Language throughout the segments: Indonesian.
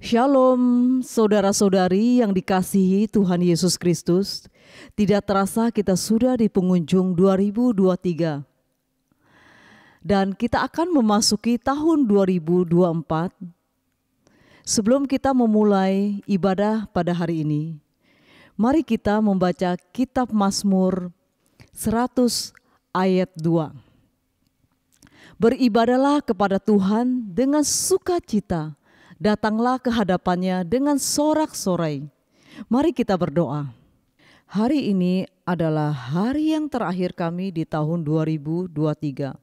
Shalom saudara-saudari yang dikasihi Tuhan Yesus Kristus. Tidak terasa kita sudah di penghujung 2023. Dan kita akan memasuki tahun 2024. Sebelum kita memulai ibadah pada hari ini, mari kita membaca kitab Mazmur 100 ayat 2. Beribadahlah kepada Tuhan dengan sukacita, datanglah ke hadapannya dengan sorak-sorai. Mari kita berdoa. Hari ini adalah hari yang terakhir kami di tahun 2023.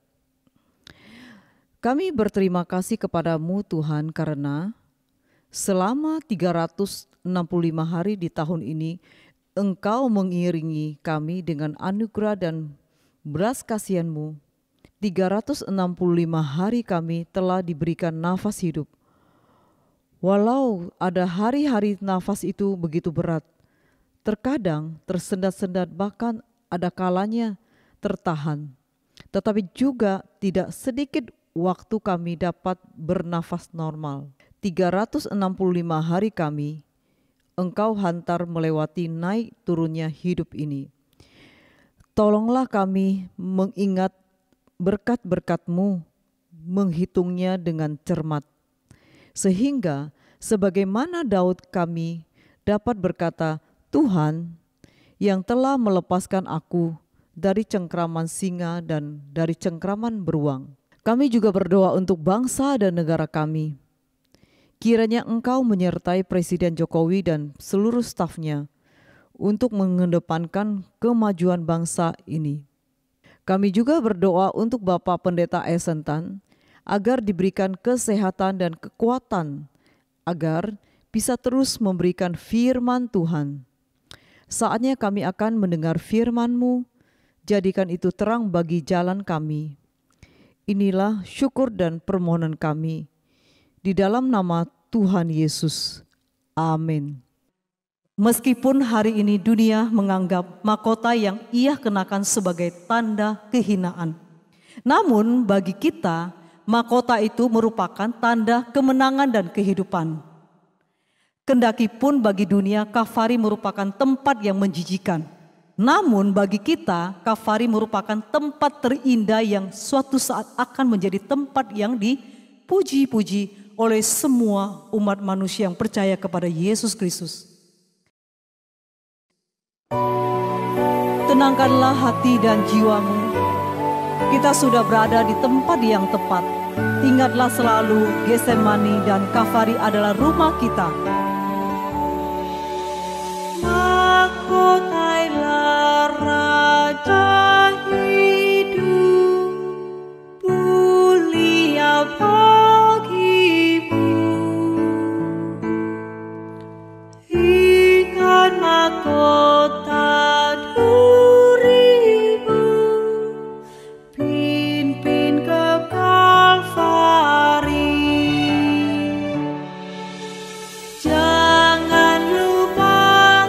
Kami berterima kasih kepadamu Tuhan karena selama 365 hari di tahun ini Engkau mengiringi kami dengan anugerah dan belas kasihan-Mu. 365 hari kami telah diberikan nafas hidup. Walau ada hari-hari nafas itu begitu berat, terkadang tersendat-sendat, bahkan ada kalanya tertahan. Tetapi juga tidak sedikit waktu kami dapat bernafas normal. 365 hari kami, Engkau hantar melewati naik turunnya hidup ini. Tolonglah kami mengingat berkat-berkat-Mu, menghitungnya dengan cermat. Sehingga sebagaimana Daud kami dapat berkata, Tuhan yang telah melepaskan aku dari cengkraman singa dan dari cengkraman beruang. Kami juga berdoa untuk bangsa dan negara kami. Kiranya Engkau menyertai Presiden Jokowi dan seluruh stafnya untuk mengedepankan kemajuan bangsa ini. Kami juga berdoa untuk Bapak Pendeta Esentan agar diberikan kesehatan dan kekuatan agar bisa terus memberikan firman Tuhan. Saatnya kami akan mendengar firman-Mu, jadikan itu terang bagi jalan kami. Inilah syukur dan permohonan kami di dalam nama Tuhan Yesus. Amin. Meskipun hari ini dunia menganggap mahkota yang ia kenakan sebagai tanda kehinaan, namun bagi kita mahkota itu merupakan tanda kemenangan dan kehidupan. Kendaki pun bagi dunia kafari merupakan tempat yang menjijikan, namun bagi kita kafari merupakan tempat terindah yang suatu saat akan menjadi tempat yang dipuji-puji oleh semua umat manusia yang percaya kepada Yesus Kristus. Tenangkanlah hati dan jiwamu. Kita sudah berada di tempat yang tepat. Ingatlah selalu Getsemani dan Kafari adalah rumah kita. Mahkotailah Raja hidup, mulia bagimu. Ingat mahkota Jangan lupa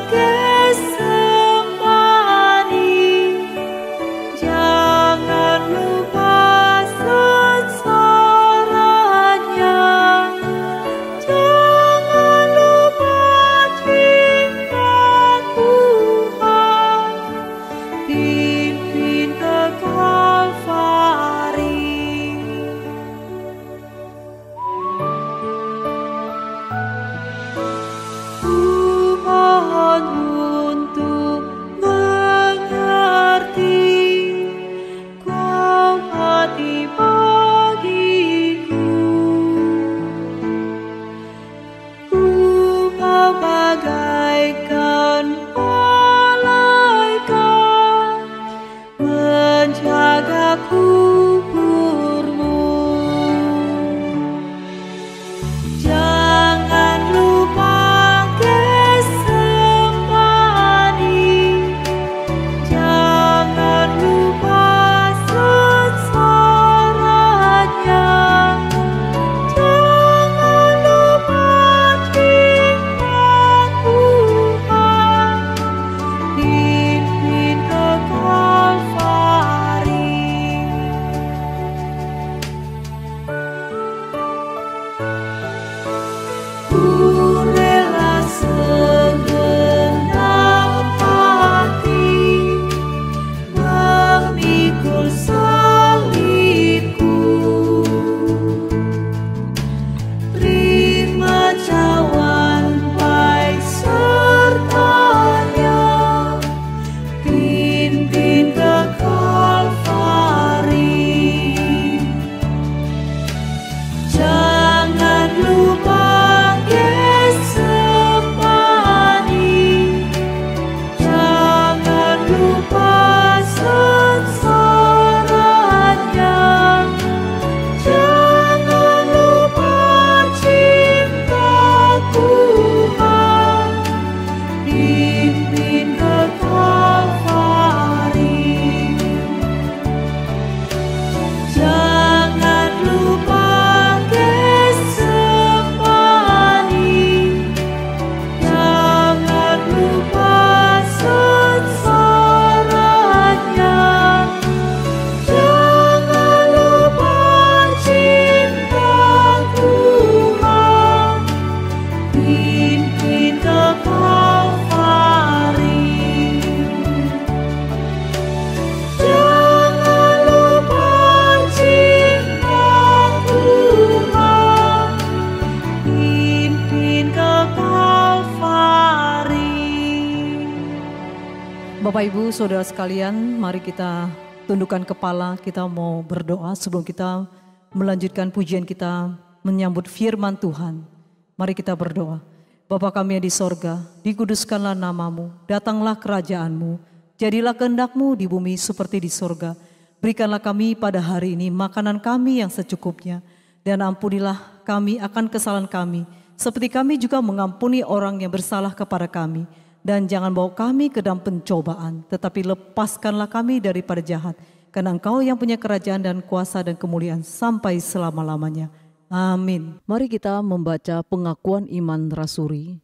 Bapak Ibu Saudara sekalian, mari kita tundukkan kepala, kita mau berdoa sebelum kita melanjutkan pujian kita menyambut firman Tuhan. Mari kita berdoa. Bapa kami yang di sorga, dikuduskanlah namamu, datanglah kerajaanmu, jadilah kehendak-mu di bumi seperti di sorga. Berikanlah kami pada hari ini makanan kami yang secukupnya, dan ampunilah kami akan kesalahan kami, seperti kami juga mengampuni orang yang bersalah kepada kami. Dan jangan bawa kami ke dalam pencobaan, tetapi lepaskanlah kami daripada jahat. Karena Engkau yang punya kerajaan dan kuasa dan kemuliaan sampai selama-lamanya. Amin. Mari kita membaca pengakuan iman rasuli.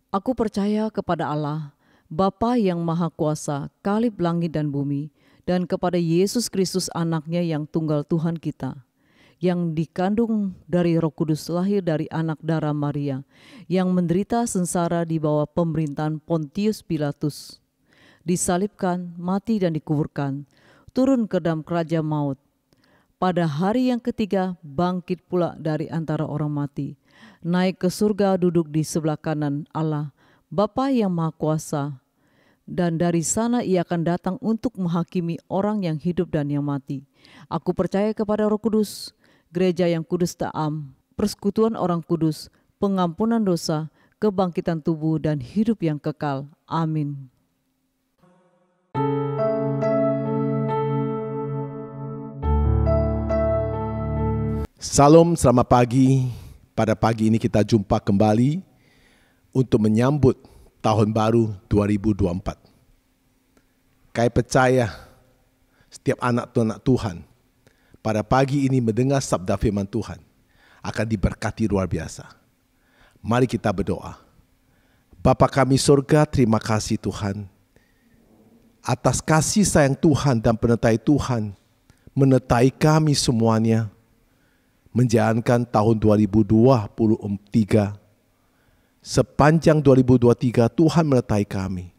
Aku percaya kepada Allah, Bapa yang Maha Kuasa, Kalib langit dan bumi, dan kepada Yesus Kristus anaknya yang tunggal Tuhan kita, yang dikandung dari Roh Kudus, lahir dari anak darah Maria, yang menderita sengsara di bawah pemerintahan Pontius Pilatus, disalibkan, mati dan dikuburkan, turun ke dalam kerajaan maut. Pada hari yang ketiga bangkit pula dari antara orang mati, naik ke surga, duduk di sebelah kanan Allah, Bapa yang Maha Kuasa, dan dari sana ia akan datang untuk menghakimi orang yang hidup dan yang mati. Aku percaya kepada Roh Kudus, gereja yang kudus taam, persekutuan orang kudus, pengampunan dosa, kebangkitan tubuh dan hidup yang kekal. Amin. Salam, selamat pagi. Pada pagi ini kita jumpa kembali untuk menyambut tahun baru 2024. Kami percaya setiap anak Tuhan pada pagi ini mendengar sabda firman Tuhan akan diberkati luar biasa. Mari kita berdoa. Bapa kami surga, terima kasih Tuhan atas kasih sayang Tuhan dan penyertai Tuhan menyertai kami semuanya menjalankan tahun 2023. Sepanjang 2023 Tuhan menyertai kami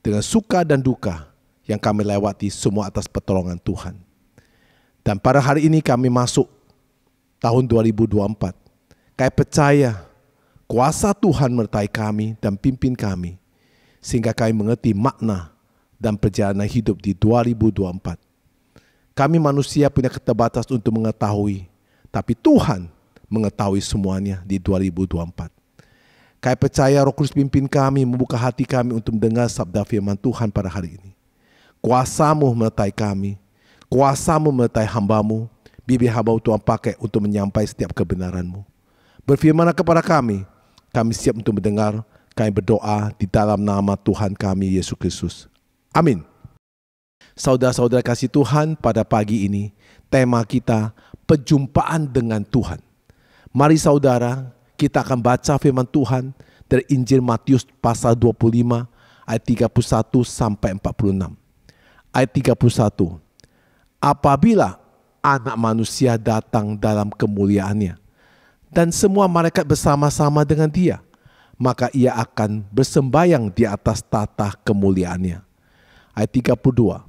dengan suka dan duka yang kami lewati, semua atas pertolongan Tuhan. Dan pada hari ini kami masuk tahun 2024. Kami percaya kuasa Tuhan menyertai kami dan pimpin kami, sehingga kami mengerti makna dan perjalanan hidup di 2024. Kami manusia punya keterbatasan untuk mengetahui, tapi Tuhan mengetahui semuanya di 2024. Kami percaya Roh Kudus pimpin kami, membuka hati kami untuk mendengar sabda firman Tuhan pada hari ini. Kuasa-Mu menyertai kami, Kuasa-Mu menyertai hamba-Mu, bibir hamba Tuhan pakai untuk menyampai setiap kebenaran-Mu. Berfirmanlah kepada kami siap untuk mendengar. Kami berdoa di dalam nama Tuhan kami, Yesus Kristus. Amin. Saudara-saudara kasih Tuhan, pada pagi ini tema kita perjumpaan dengan Tuhan. Mari saudara, kita akan baca firman Tuhan dari Injil Matius pasal 25 ayat 31 sampai 46. Ayat 31. Apabila anak manusia datang dalam kemuliaannya dan semua malaikat bersama-sama dengan dia, maka ia akan bersembayang di atas tata kemuliaannya. Ayat 32.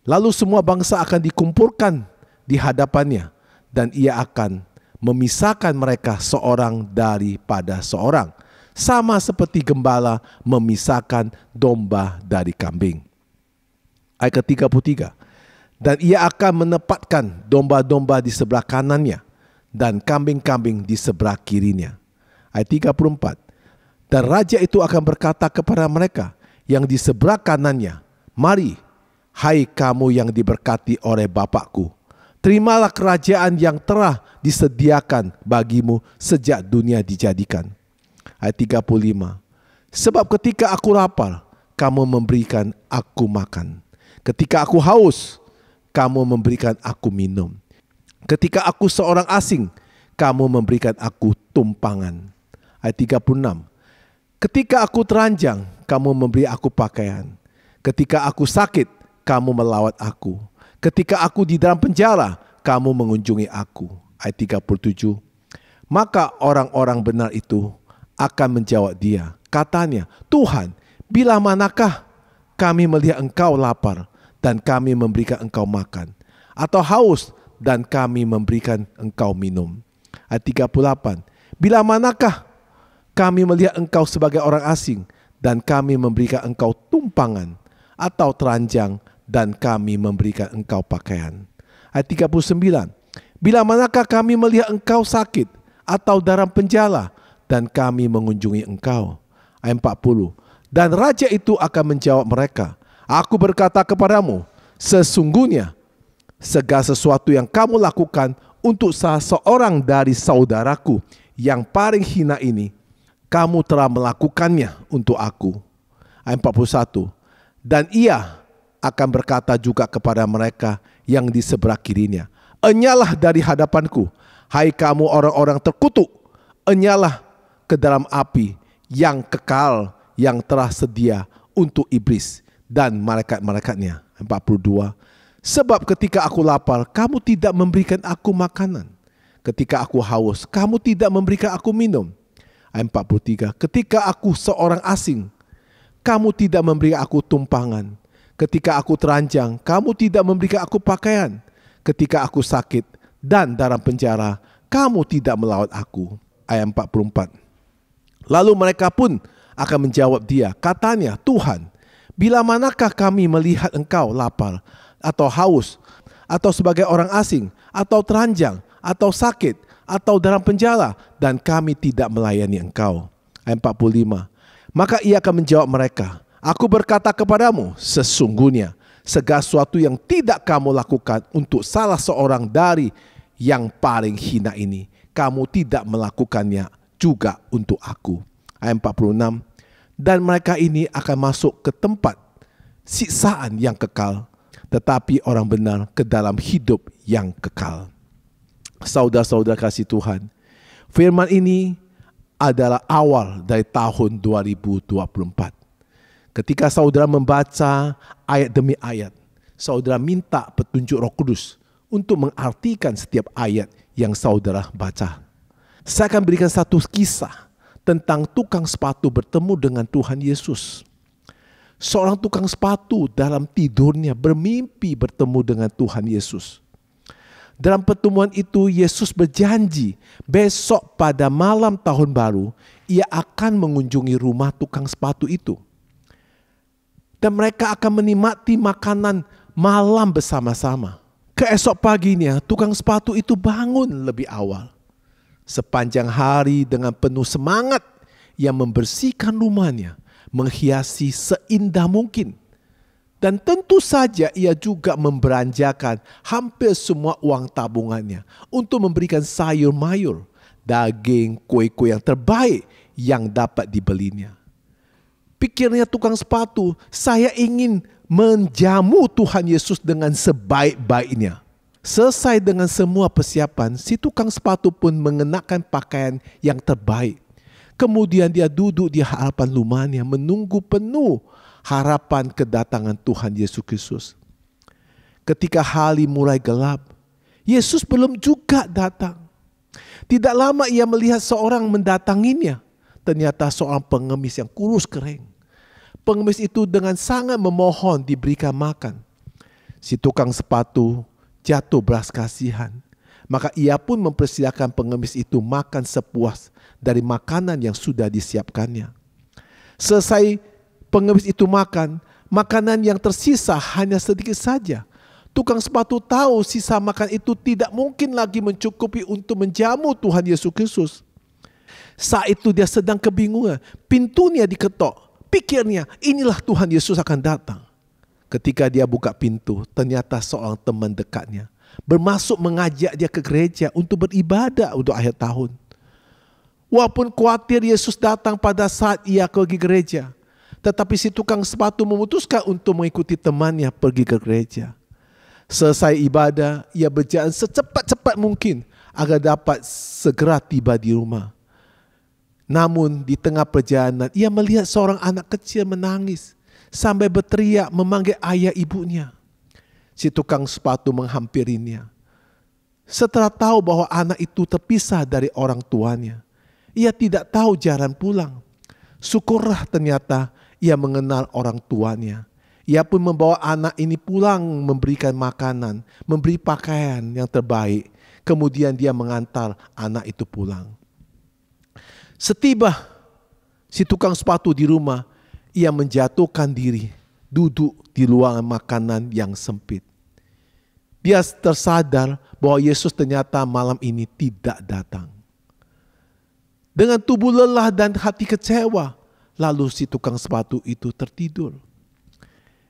Lalu semua bangsa akan dikumpulkan di hadapannya dan ia akan memisahkan mereka seorang daripada seorang, sama seperti gembala memisahkan domba dari kambing. Ayat ke-33. Dan ia akan menempatkan domba-domba di sebelah kanannya dan kambing-kambing di sebelah kirinya. Ayat 34. Dan raja itu akan berkata kepada mereka yang di sebelah kanannya, mari, hai kamu yang diberkati oleh Bapakku, terimalah kerajaan yang telah disediakan bagimu sejak dunia dijadikan. Ayat 35. Sebab ketika aku lapar, kamu memberikan aku makan. Ketika aku haus, kamu memberikan aku minum. Ketika aku seorang asing, kamu memberikan aku tumpangan. Ayat 36. Ketika aku teranjang, kamu memberi aku pakaian. Ketika aku sakit, kamu melawat aku. Ketika aku di dalam penjara, kamu mengunjungi aku. Ayat 37. Maka orang-orang benar itu akan menjawab dia. Katanya, Tuhan, bila manakah kami melihat engkau lapar dan kami memberikan engkau makan, atau haus dan kami memberikan engkau minum. Ayat 38. Bila manakah kami melihat engkau sebagai orang asing dan kami memberikan engkau tumpangan, atau teranjang, dan kami memberikan engkau pakaian. Ayat 39. Bila manakah kami melihat engkau sakit atau dalam penjara, dan kami mengunjungi engkau. Ayat 40. Dan raja itu akan menjawab mereka, aku berkata kepadamu, sesungguhnya segala sesuatu yang kamu lakukan untuk salah seorang dari saudaraku yang paling hina ini, kamu telah melakukannya untuk aku. Ayat 41. Dan ia akan berkata juga kepada mereka yang di sebelah kirinya, enyalah dari hadapanku, hai kamu orang-orang terkutuk, enyalah ke dalam api yang kekal yang telah sedia untuk iblis dan malaikat-malaikatnya. 42. Sebab ketika aku lapar, kamu tidak memberikan aku makanan. Ketika aku haus, kamu tidak memberikan aku minum. Ayat 43. Ketika aku seorang asing, kamu tidak memberi aku tumpangan. Ketika aku teranjang, kamu tidak memberikan aku pakaian. Ketika aku sakit dan dalam penjara, kamu tidak melawat aku. Ayat 44. Lalu mereka pun akan menjawab dia, katanya, Tuhan, bila manakah kami melihat engkau lapar atau haus, atau sebagai orang asing, atau teranjang, atau sakit, atau dalam penjara, dan kami tidak melayani engkau. Ayat 45. Maka ia akan menjawab mereka, aku berkata kepadamu, sesungguhnya segala sesuatu yang tidak kamu lakukan untuk salah seorang dari yang paling hina ini, kamu tidak melakukannya juga untuk aku. Ayat 46. Dan mereka ini akan masuk ke tempat siksaan yang kekal, tetapi orang benar ke dalam hidup yang kekal. Saudara-saudara kasih Tuhan, firman ini adalah awal dari tahun 2024. Ketika saudara membaca ayat demi ayat, saudara minta petunjuk Roh Kudus untuk mengartikan setiap ayat yang saudara baca. Saya akan berikan satu kisah tentang tukang sepatu bertemu dengan Tuhan Yesus. Seorang tukang sepatu dalam tidurnya bermimpi bertemu dengan Tuhan Yesus. Dalam pertemuan itu Yesus berjanji besok pada malam tahun baru ia akan mengunjungi rumah tukang sepatu itu. Dan mereka akan menikmati makanan malam bersama-sama. Keesok paginya tukang sepatu itu bangun lebih awal. Sepanjang hari dengan penuh semangat ia membersihkan rumahnya, menghiasi seindah mungkin. Dan tentu saja ia juga membelanjakan hampir semua uang tabungannya untuk memberikan sayur mayur, daging, kue-kue yang terbaik yang dapat dibelinya. Pikirnya tukang sepatu, saya ingin menjamu Tuhan Yesus dengan sebaik-baiknya. Selesai dengan semua persiapan, si tukang sepatu pun mengenakan pakaian yang terbaik. Kemudian dia duduk di hadapan rumahnya menunggu penuh harapan kedatangan Tuhan Yesus Kristus. Ketika hari mulai gelap, Yesus belum juga datang. Tidak lama ia melihat seorang mendatanginya. Ternyata seorang pengemis yang kurus kering. Pengemis itu dengan sangat memohon diberikan makan. Si tukang sepatu jatuh belas kasihan. Maka ia pun mempersilakan pengemis itu makan sepuas dari makanan yang sudah disiapkannya. Selesai pengemis itu makan, makanan yang tersisa hanya sedikit saja. Tukang sepatu tahu sisa makan itu tidak mungkin lagi mencukupi untuk menjamu Tuhan Yesus Kristus. Saat itu dia sedang kebingungan, pintunya diketok. Pikirnya, inilah Tuhan Yesus akan datang. Ketika dia buka pintu, ternyata seorang teman dekatnya bermaksud mengajak dia ke gereja untuk beribadah untuk akhir tahun. Walaupun khawatir Yesus datang pada saat ia pergi gereja, tetapi si tukang sepatu memutuskan untuk mengikuti temannya pergi ke gereja. Selesai ibadah, ia berjalan secepat-cepat mungkin agar dapat segera tiba di rumah. Namun di tengah perjalanan ia melihat seorang anak kecil menangis sampai berteriak memanggil ayah ibunya. Si tukang sepatu menghampirinya. Setelah tahu bahwa anak itu terpisah dari orang tuanya, ia tidak tahu jalan pulang. Syukurlah ternyata ia mengenal orang tuanya. Ia pun membawa anak ini pulang, memberikan makanan, memberi pakaian yang terbaik. Kemudian dia mengantar anak itu pulang. Setiba si tukang sepatu di rumah, ia menjatuhkan diri, duduk di ruangan makanan yang sempit. Dia tersadar bahwa Yesus ternyata malam ini tidak datang. Dengan tubuh lelah dan hati kecewa, lalu si tukang sepatu itu tertidur.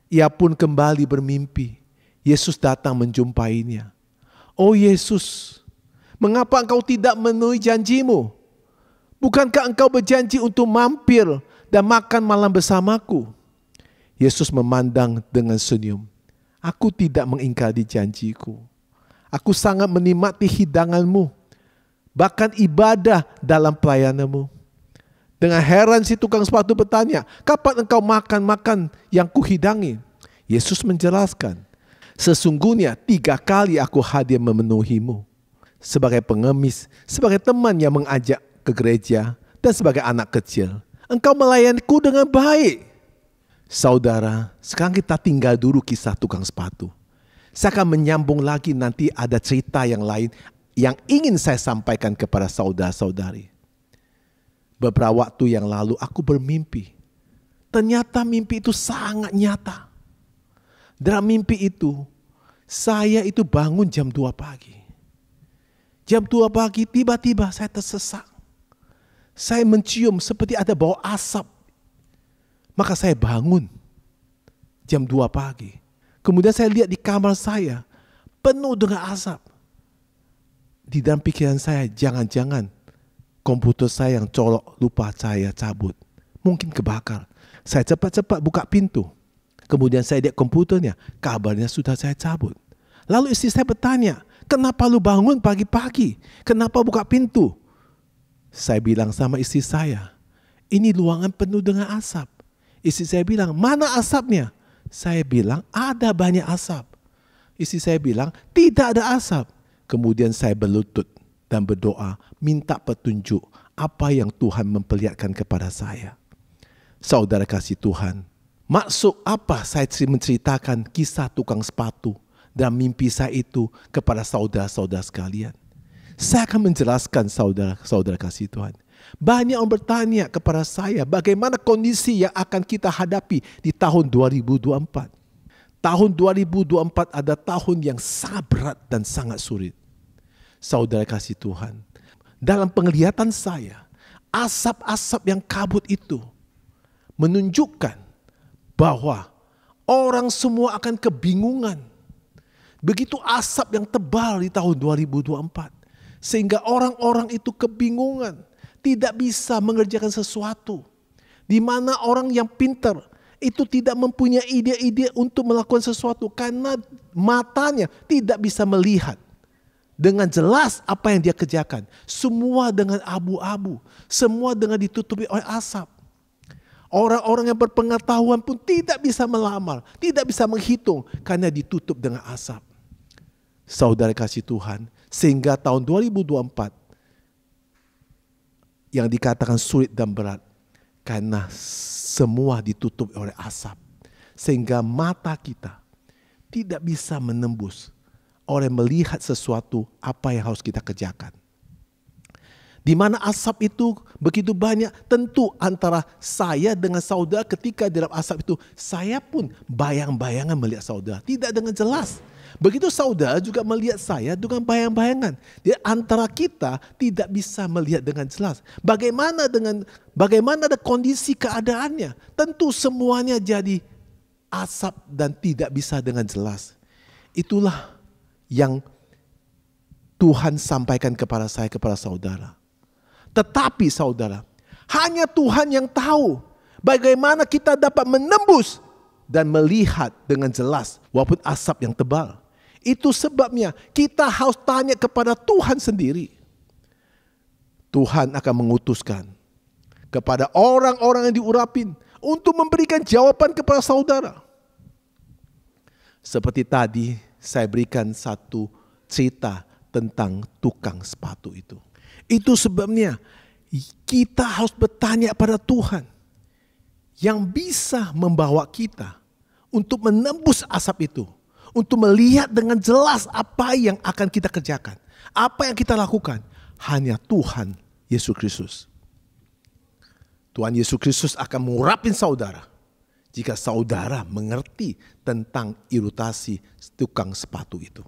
Ia pun kembali bermimpi. Yesus datang menjumpainya. "Oh Yesus, mengapa engkau tidak memenuhi janjimu? Bukankah engkau berjanji untuk mampir dan makan malam bersamaku?" Yesus memandang dengan senyum. "Aku tidak mengingkari janjiku. Aku sangat menikmati hidanganmu, bahkan ibadah dalam pelayananmu." Dengan heran si tukang sepatu bertanya, "Kapan engkau makan yang kuhidangi?" Yesus menjelaskan, "Sesungguhnya 3 kali aku hadir memenuhimu. Sebagai pengemis, sebagai teman yang mengajak ke gereja, dan sebagai anak kecil. Engkau melayaniku dengan baik." Saudara, sekarang kita tinggal dulu kisah tukang sepatu. Saya akan menyambung lagi, nanti ada cerita yang lain yang ingin saya sampaikan kepada saudara-saudari. Beberapa waktu yang lalu aku bermimpi. Ternyata mimpi itu sangat nyata. Dalam mimpi itu, saya itu bangun jam 2 pagi. Jam 2 pagi tiba-tiba saya tersesat. Saya mencium seperti ada bau asap. Maka saya bangun jam 2 pagi. Kemudian saya lihat di kamar saya penuh dengan asap. Di dalam pikiran saya, jangan-jangan komputer saya yang colok lupa saya cabut. Mungkin kebakar. Saya cepat-cepat buka pintu. Kemudian saya lihat komputernya, kabarnya sudah saya cabut. Lalu istri saya bertanya, "Kenapa lu bangun pagi-pagi? Kenapa buka pintu?" Saya bilang sama istri saya, "Ini ruangan penuh dengan asap." Istri saya bilang, "Mana asapnya?" Saya bilang, "Ada banyak asap." Istri saya bilang, "Tidak ada asap." Kemudian saya berlutut dan berdoa, minta petunjuk apa yang Tuhan memperlihatkan kepada saya. Saudara kasih Tuhan, maksud apa saya menceritakan kisah tukang sepatu dan mimpi saya itu kepada saudara-saudara sekalian? Saya akan menjelaskan, saudara-saudara kasih Tuhan. Banyak orang bertanya kepada saya bagaimana kondisi yang akan kita hadapi di tahun 2024. Tahun 2024 ada tahun yang sangat berat dan sangat sulit. Saudara kasih Tuhan, dalam penglihatan saya, asap-asap yang kabut itu menunjukkan bahwa orang semua akan kebingungan. Begitu asap yang tebal di tahun 2024. Sehingga orang-orang itu kebingungan. Tidak bisa mengerjakan sesuatu. Di mana orang yang pintar itu tidak mempunyai ide-ide untuk melakukan sesuatu. Karena matanya tidak bisa melihat dengan jelas apa yang dia kerjakan. Semua dengan abu-abu. Semua dengan ditutupi oleh asap. Orang-orang yang berpengetahuan pun tidak bisa melamar. Tidak bisa menghitung karena ditutup dengan asap. Saudara kasih Tuhan, sehingga tahun 2024 yang dikatakan sulit dan berat karena semua ditutup oleh asap, sehingga mata kita tidak bisa menembus oleh melihat sesuatu apa yang harus kita kerjakan. Di mana asap itu begitu banyak, tentu antara saya dengan saudara ketika dalam asap itu, saya pun bayang-bayangan melihat saudara, tidak dengan jelas. Begitu saudara juga melihat saya dengan bayang-bayangan. Di antara kita tidak bisa melihat dengan jelas. Bagaimana ada kondisi keadaannya? Tentu semuanya jadi asap dan tidak bisa dengan jelas. Itulah yang Tuhan sampaikan kepada saya, kepada saudara. Tetapi saudara, hanya Tuhan yang tahu bagaimana kita dapat menembus dan melihat dengan jelas walaupun asap yang tebal. Itu sebabnya kita harus tanya kepada Tuhan sendiri. Tuhan akan mengutuskan kepada orang-orang yang diurapin untuk memberikan jawaban kepada saudara. Seperti tadi saya berikan satu cerita tentang tukang sepatu itu. Itu sebabnya kita harus bertanya pada Tuhan yang bisa membawa kita untuk menembus asap itu. Untuk melihat dengan jelas apa yang akan kita kerjakan. Apa yang kita lakukan. Hanya Tuhan Yesus Kristus. Tuhan Yesus Kristus akan mengurapin saudara. jika saudara mengerti tentang iritasi tukang sepatu itu.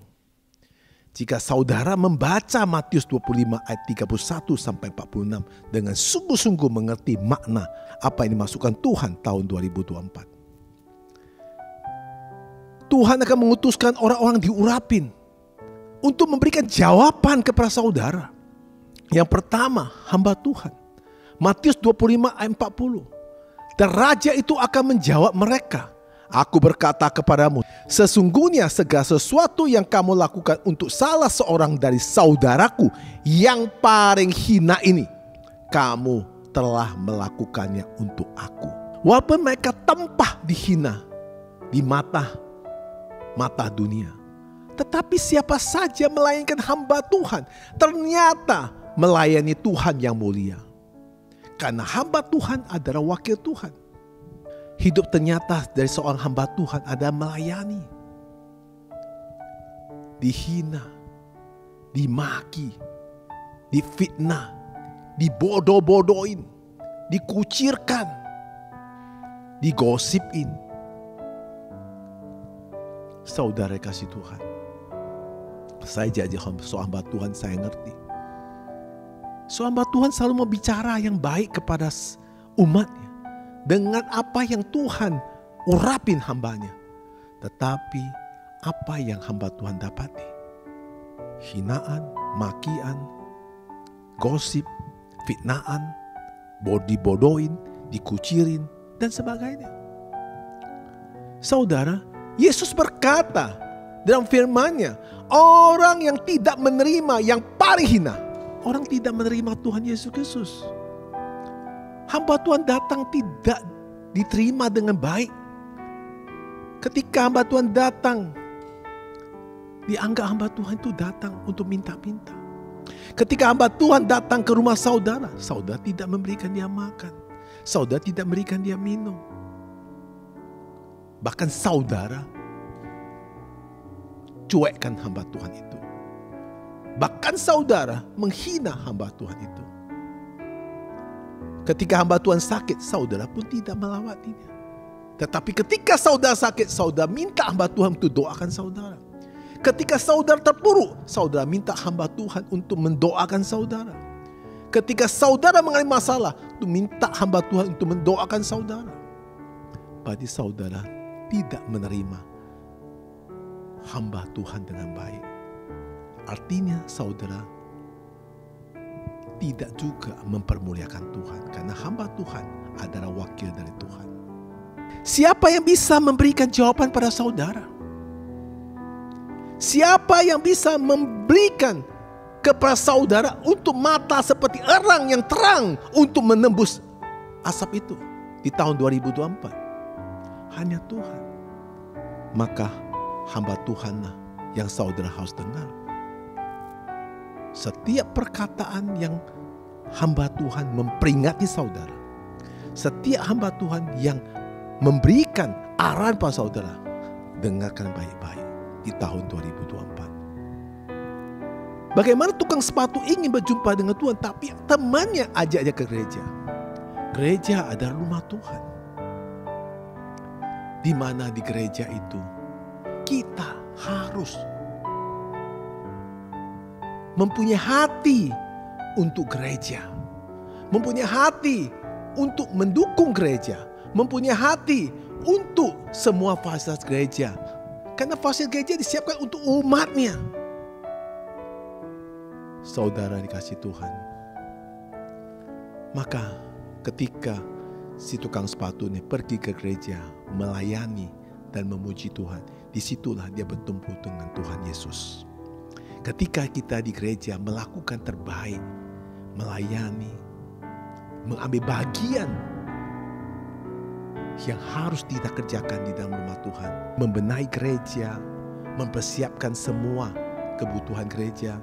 Jika saudara membaca Matius 25 ayat 31 sampai 46 dengan sungguh-sungguh mengerti makna apa yang dimasukkan Tuhan tahun 2024. Tuhan akan mengutuskan orang-orang diurapin untuk memberikan jawaban kepada saudara. Yang pertama, hamba Tuhan. Matius 25 ayat 40. Dan raja itu akan menjawab mereka, aku berkata kepadamu, sesungguhnya segala sesuatu yang kamu lakukan untuk salah seorang dari saudaraku yang paling hina ini, kamu telah melakukannya untuk aku. Walaupun mereka tampak dihina di mata dunia, tetapi siapa saja melayankan hamba Tuhan ternyata melayani Tuhan yang mulia. Karena hamba Tuhan adalah wakil Tuhan. Hidup ternyata dari seorang hamba Tuhan adalah melayani. Dihina, dimaki, difitnah, dibodoh-bodohin, dikucirkan, digosipin. Saudara kasih Tuhan, saya jadi seorang hamba Tuhan, saya ngerti. Seorang hamba Tuhan selalu mau bicara yang baik kepada umatnya dengan apa yang Tuhan urapin hambanya. Tetapi apa yang hamba Tuhan dapati? Hinaan, makian, gosip, fitnaan, dibodohin, dikucirin, dan sebagainya. Saudara, Yesus berkata dalam firman-Nya, orang yang tidak menerima yang paling hina, orang tidak menerima Tuhan Yesus Kristus. Hamba Tuhan datang tidak diterima dengan baik. Ketika hamba Tuhan datang, dianggap hamba Tuhan itu datang untuk minta-minta. Ketika hamba Tuhan datang ke rumah saudara, saudara tidak memberikan dia makan, saudara tidak memberikan dia minum. Bahkan saudara cuekkan hamba Tuhan itu. Bahkan saudara menghina hamba Tuhan itu. Ketika hamba Tuhan sakit, saudara pun tidak melawatinya. Tetapi ketika saudara sakit, saudara minta hamba Tuhan untuk doakan saudara. Ketika saudara terpuruk, saudara minta hamba Tuhan untuk mendoakan saudara. Ketika saudara mengalami masalah, minta hamba Tuhan untuk mendoakan saudara. Berarti saudara tidak menerima hamba Tuhan dengan baik. Artinya saudara tidak juga mempermuliakan Tuhan. Karena hamba Tuhan adalah wakil dari Tuhan. Siapa yang bisa memberikan jawaban pada saudara? Siapa yang bisa memberikan kepada saudara untuk mata seperti terang yang terang untuk menembus asap itu di tahun 2024? Hanya Tuhan. Maka hamba Tuhanlah yang saudara harus dengar. Setiap perkataan yang hamba Tuhan memperingati saudara, setiap hamba Tuhan yang memberikan arahan pada saudara, dengarkan baik-baik di tahun 2024. Bagaimana tukang sepatu ingin berjumpa dengan Tuhan, tapi temannya ajak dia ke gereja. Gereja adalah rumah Tuhan. Di mana di gereja itu kita harus mempunyai hati untuk gereja, mempunyai hati untuk mendukung gereja, mempunyai hati untuk semua fasilitas gereja. Karena fasilitas gereja disiapkan untuk umatnya. Saudara dikasih Tuhan, maka ketika si tukang sepatu ini pergi ke gereja, melayani dan memuji Tuhan, disitulah dia bertumpu dengan Tuhan Yesus. Ketika kita di gereja melakukan terbaik, melayani, mengambil bagian yang harus kita kerjakan di dalam rumah Tuhan, membenahi gereja, mempersiapkan semua kebutuhan gereja,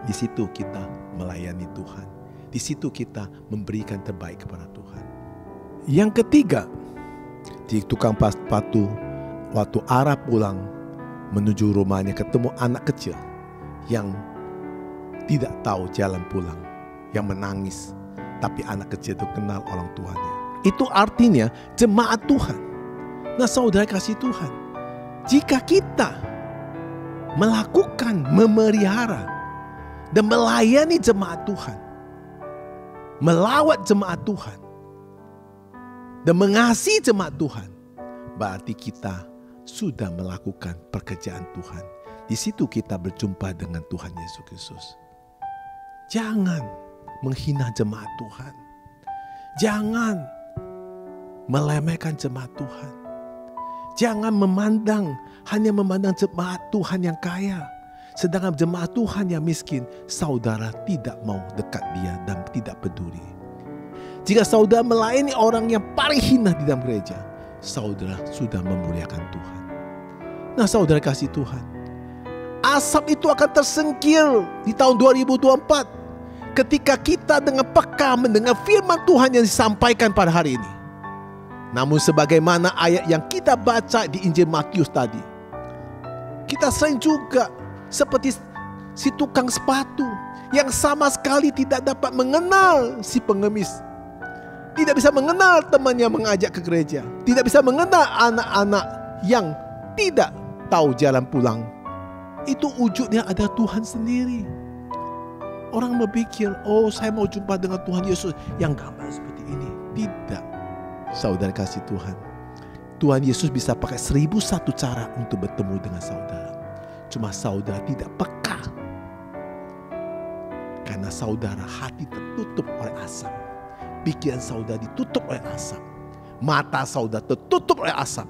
di situ kita melayani Tuhan. Di situ kita memberikan terbaik kepada Tuhan. Yang ketiga, di tukang sepatu waktu arah pulang menuju rumahnya, ketemu anak kecil yang tidak tahu jalan pulang, yang menangis. Tapi anak kecil itu kenal orang tuanya. Itu artinya jemaat Tuhan. Nah saudara kasih Tuhan, jika kita melakukan, memelihara, dan melayani jemaat Tuhan, melawat jemaat Tuhan, dan mengasihi jemaat Tuhan, berarti kita sudah melakukan pekerjaan Tuhan. Di situ kita berjumpa dengan Tuhan Yesus Kristus. Jangan menghina jemaat Tuhan. Jangan meremehkan jemaat Tuhan. Jangan hanya memandang jemaat Tuhan yang kaya, sedangkan jemaat Tuhan yang miskin, saudara tidak mau dekat dia dan tidak peduli. Jika saudara melayani orang yang paling hina di dalam gereja, saudara sudah memuliakan Tuhan. Nah saudara kasih Tuhan, asap itu akan tersingkir di tahun 2024 ketika kita dengan peka mendengar firman Tuhan yang disampaikan pada hari ini. Namun sebagaimana ayat yang kita baca di Injil Matius tadi, kita sering juga seperti si tukang sepatu yang sama sekali tidak dapat mengenal si pengemis. Tidak bisa mengenal temannya mengajak ke gereja. Tidak bisa mengenal anak-anak yang tidak tahu jalan pulang. Itu wujudnya ada Tuhan sendiri. Orang berpikir, oh saya mau jumpa dengan Tuhan Yesus yang gambar seperti ini. Tidak. Saudara kasih Tuhan, Tuhan Yesus bisa pakai 1001 cara untuk bertemu dengan saudara. Cuma saudara tidak peka, karena saudara hati tertutup oleh asap. Pikiran saudara ditutup oleh asap. Mata saudara tertutup oleh asap.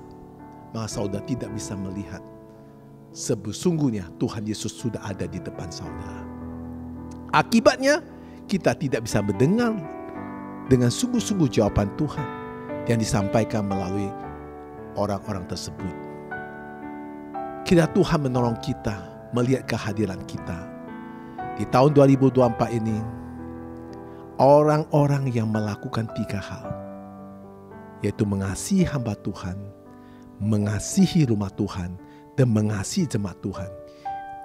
Maka saudara tidak bisa melihat sesungguhnya Tuhan Yesus sudah ada di depan saudara. Akibatnya kita tidak bisa mendengar dengan sungguh-sungguh jawaban Tuhan yang disampaikan melalui orang-orang tersebut. Kiranya Tuhan menolong kita melihat kehadiran kita. Di tahun 2024 ini, orang-orang yang melakukan 3 hal, yaitu mengasihi hamba Tuhan, mengasihi rumah Tuhan, dan mengasihi jemaat Tuhan.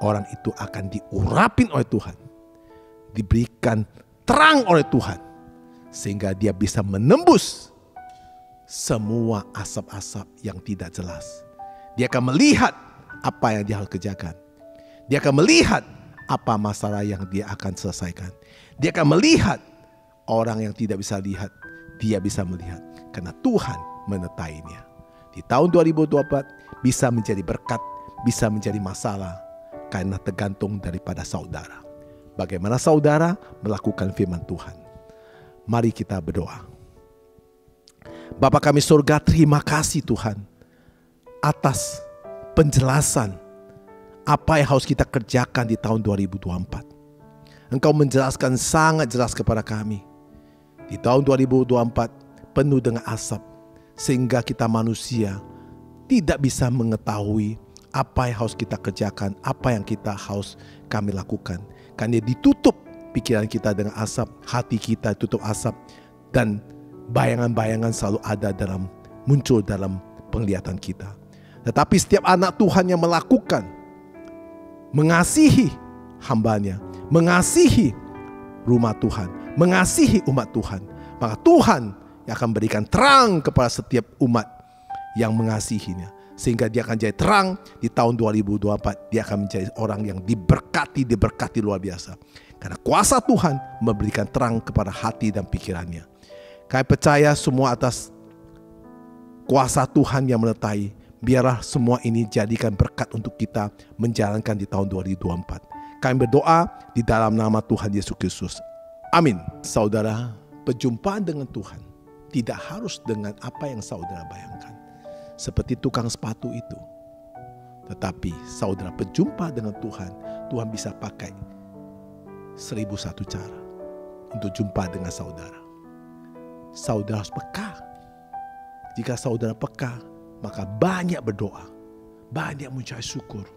Orang itu akan diurapin oleh Tuhan, diberikan terang oleh Tuhan, sehingga dia bisa menembus semua asap-asap yang tidak jelas. Dia akan melihat apa yang dia harus kerjakan. Dia akan melihat apa masalah yang dia akan selesaikan. Dia akan melihat orang yang tidak bisa lihat, dia bisa melihat. Karena Tuhan menyertainya. Di tahun 2024 bisa menjadi berkat, bisa menjadi masalah, karena tergantung daripada saudara. Bagaimana saudara melakukan firman Tuhan. Mari kita berdoa. Bapa kami surga, terima kasih Tuhan atas penjelasan apa yang harus kita kerjakan di tahun 2024. Engkau menjelaskan sangat jelas kepada kami. Di tahun 2024 penuh dengan asap, sehingga kita manusia tidak bisa mengetahui apa yang harus kita kerjakan, apa yang kita harus kami lakukan. Karena ditutup pikiran kita dengan asap, hati kita tutup asap, dan bayangan-bayangan selalu ada muncul dalam penglihatan kita. Tetapi setiap anak Tuhan yang melakukan, mengasihi hambanya, mengasihi rumah Tuhan, mengasihi umat Tuhan, maka Tuhan yang akan berikan terang kepada setiap umat yang mengasihinya. Sehingga dia akan jadi terang di tahun 2024. Dia akan menjadi orang yang diberkati luar biasa. Karena kuasa Tuhan memberikan terang kepada hati dan pikirannya. Kami percaya semua atas kuasa Tuhan yang menyertai. Biarlah semua ini jadikan berkat untuk kita menjalankan di tahun 2024. Kami berdoa di dalam nama Tuhan Yesus Kristus. Amin. Saudara, perjumpaan dengan Tuhan tidak harus dengan apa yang saudara bayangkan. Seperti tukang sepatu itu. Tetapi saudara berjumpa dengan Tuhan, Tuhan bisa pakai 1001 cara untuk jumpa dengan saudara. Saudara harus peka. Jika saudara peka, maka banyak berdoa, banyak mencari syukur,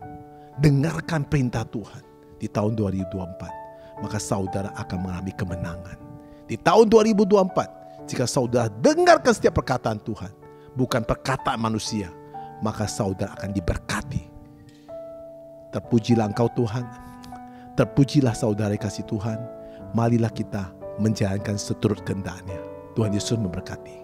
dengarkan perintah Tuhan di tahun 2024, maka saudara akan mengalami kemenangan. Di tahun 2024, jika saudara dengarkan setiap perkataan Tuhan, bukan perkataan manusia, maka saudara akan diberkati. Terpujilah engkau Tuhan, terpujilah saudara kasih Tuhan. Marilah kita menjalankan seturut kehendak-Nya. Tuhan Yesus memberkati.